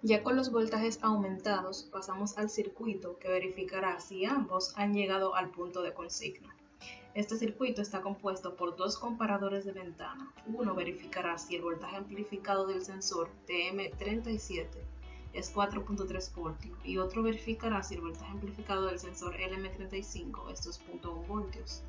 Ya con los voltajes aumentados, pasamos al circuito que verificará si ambos han llegado al punto de consigna. Este circuito está compuesto por dos comparadores de ventana. Uno verificará si el voltaje amplificado del sensor TM37 es 4.3 voltios y otro verificará si el voltaje amplificado del sensor LM35 es 2.1 voltios.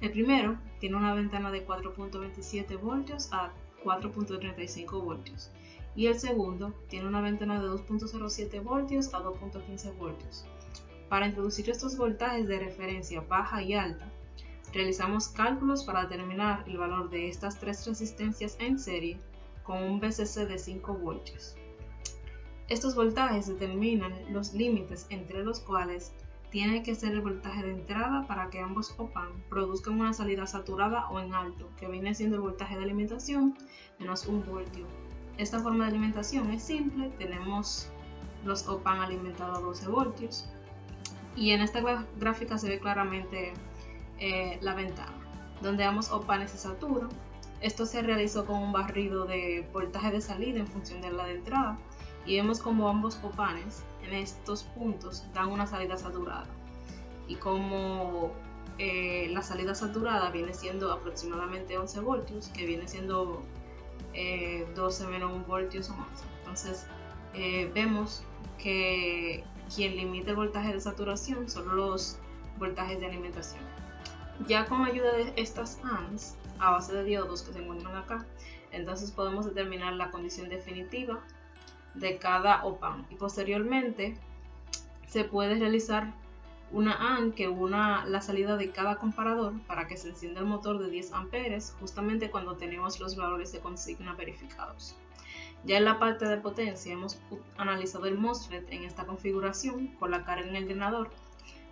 El primero tiene una ventana de 4.27 voltios a 4.35 voltios y el segundo tiene una ventana de 2.07 voltios a 2.15 voltios. Para introducir estos voltajes de referencia baja y alta, realizamos cálculos para determinar el valor de estas tres resistencias en serie con un VCC de 5 voltios. Estos voltajes determinan los límites entre los cuales tiene que ser el voltaje de entrada para que ambos op-amp produzcan una salida saturada o en alto, que viene siendo el voltaje de alimentación menos 1 voltio. Esta forma de alimentación es simple, tenemos los op-amp alimentados a 12 voltios y en esta gráfica se ve claramente la ventana, donde ambos op-amp se saturan. Esto se realizó con un barrido de voltaje de salida en función de la de entrada y vemos como ambos op-amp en estos puntos dan una salida saturada y como la salida saturada viene siendo aproximadamente 11 voltios, que viene siendo 12 menos 1 voltios o más. Entonces vemos que quien limita el voltaje de saturación son los voltajes de alimentación. Ya con ayuda de estas ANDs a base de diodos que se encuentran acá, entonces podemos determinar la condición definitiva de cada op-amp y posteriormente se puede realizar una AND que una la salida de cada comparador para que se encienda el motor de 10 amperes justamente cuando tenemos los valores de consigna verificados. Ya en la parte de potencia hemos analizado el MOSFET en esta configuración con la carga en el drenador,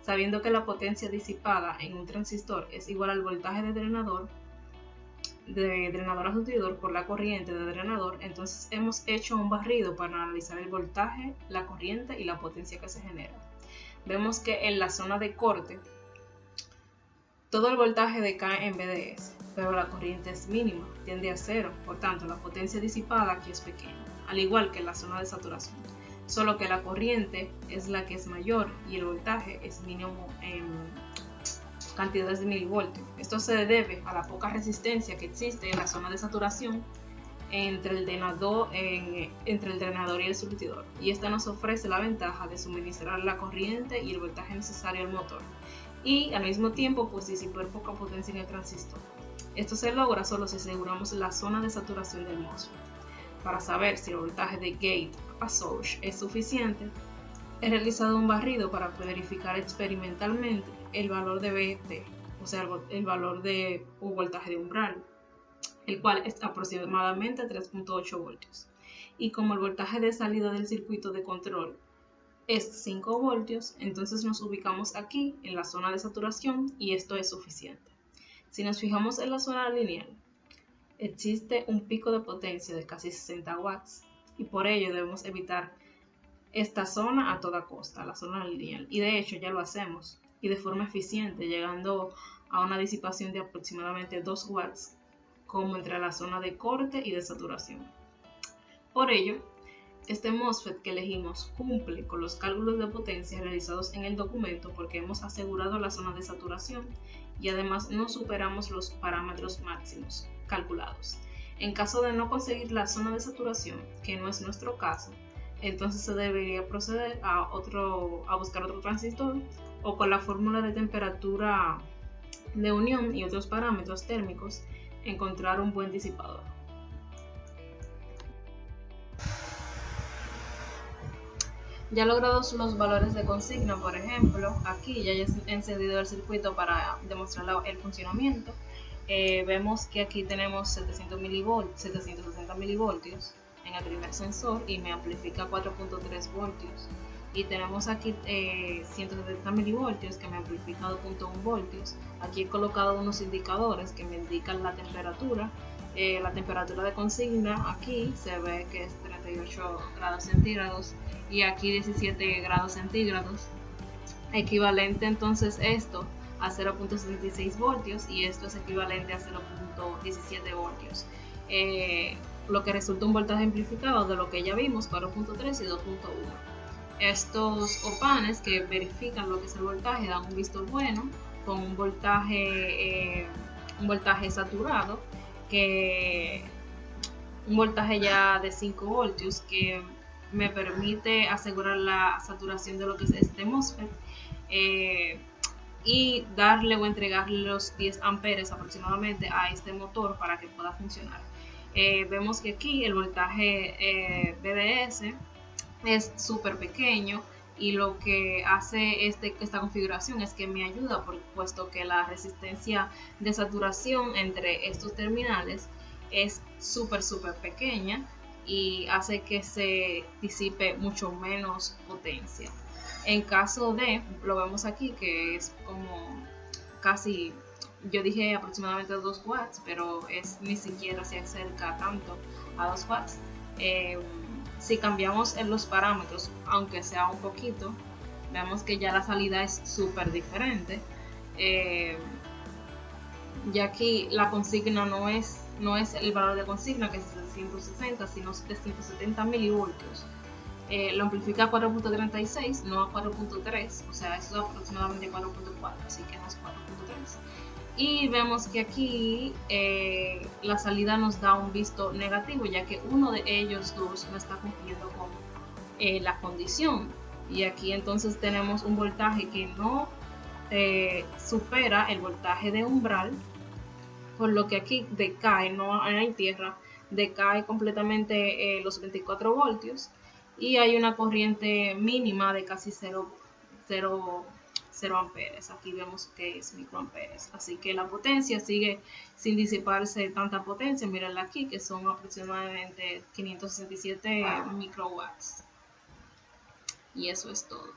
sabiendo que la potencia disipada en un transistor es igual al voltaje de drenador a surtidor por la corriente de drenador. Entonces hemos hecho un barrido para analizar el voltaje, la corriente y la potencia que se genera. Vemos que en la zona de corte todo el voltaje decae en BDS, pero la corriente es mínima, tiende a cero, por tanto la potencia disipada aquí es pequeña, al igual que en la zona de saturación, solo que la corriente es la que es mayor y el voltaje es mínimo en cantidades de milivoltios. Esto se debe a la poca resistencia que existe en la zona de saturación entre el drenador y el surtidor, y esta nos ofrece la ventaja de suministrar la corriente y el voltaje necesario al motor y al mismo tiempo pues disipar poca potencia en el transistor. Esto se logra solo si aseguramos la zona de saturación del MOSFET. Para saber si el voltaje de gate a source es suficiente, he realizado un barrido para verificar experimentalmente el valor de VT, o sea el valor de un voltaje de umbral, el cual es aproximadamente 3.8 voltios. Y como el voltaje de salida del circuito de control es 5 voltios, entonces nos ubicamos aquí en la zona de saturación y esto es suficiente. Si nos fijamos en la zona lineal, existe un pico de potencia de casi 60 watts y por ello debemos evitar esta zona a toda costa, la zona lineal, y de hecho ya lo hacemos y de forma eficiente, llegando a una disipación de aproximadamente 2 watts como entre la zona de corte y de saturación. Por ello, este MOSFET que elegimos cumple con los cálculos de potencia realizados en el documento porque hemos asegurado la zona de saturación y además no superamos los parámetros máximos calculados. En caso de no conseguir la zona de saturación, que no es nuestro caso, entonces se debería proceder a buscar otro transistor o con la fórmula de temperatura de unión y otros parámetros térmicos encontrar un buen disipador. Ya logrados los valores de consigna, por ejemplo, aquí ya he encendido el circuito para demostrar el funcionamiento. Vemos que aquí tenemos 760 milivoltios en el primer sensor y me amplifica 4.3 voltios. Y tenemos aquí 170 milivoltios que me amplifica 2.1 voltios. Aquí he colocado unos indicadores que me indican la temperatura. La temperatura de consigna aquí se ve que es 38 grados centígrados y aquí 17 grados centígrados, equivalente entonces esto a 0.76 voltios y esto es equivalente a 0.17 voltios. lo que resulta un voltaje amplificado de lo que ya vimos, 4.3 y 2.1. Estos opanes que verifican lo que es el voltaje dan un visto bueno con un voltaje saturado, un voltaje ya de 5 voltios que me permite asegurar la saturación de lo que es este MOSFET y darle o entregarle los 10 amperes aproximadamente a este motor para que pueda funcionar. Vemos que aquí el voltaje BDS es súper pequeño, y lo que hace esta configuración es que me ayuda, puesto que la resistencia de saturación entre estos terminales es súper pequeña y hace que se disipe mucho menos potencia. En caso de, lo vemos aquí que es como casi, yo dije aproximadamente 2 watts, pero ni siquiera se acerca tanto a 2 watts. Si cambiamos en los parámetros, aunque sea un poquito, vemos que ya la salida es súper diferente. Ya aquí la consigna no es el valor de consigna, que es de 160, sino de 170 milivoltios. Lo amplifica a 4.36, no a 4.3, o sea, eso es aproximadamente 4.4, así que no es 4.3. Y vemos que aquí la salida nos da un visto negativo, ya que uno de ellos dos no está cumpliendo con la condición. Y aquí entonces tenemos un voltaje que no supera el voltaje de umbral, por lo que aquí decae, no hay tierra, decae completamente los 24 voltios y hay una corriente mínima de casi 0 amperes. Aquí vemos que es microamperes, así que la potencia sigue sin disiparse tanta potencia. Mírenla aquí, que son aproximadamente 567 microwatts. Y eso es todo.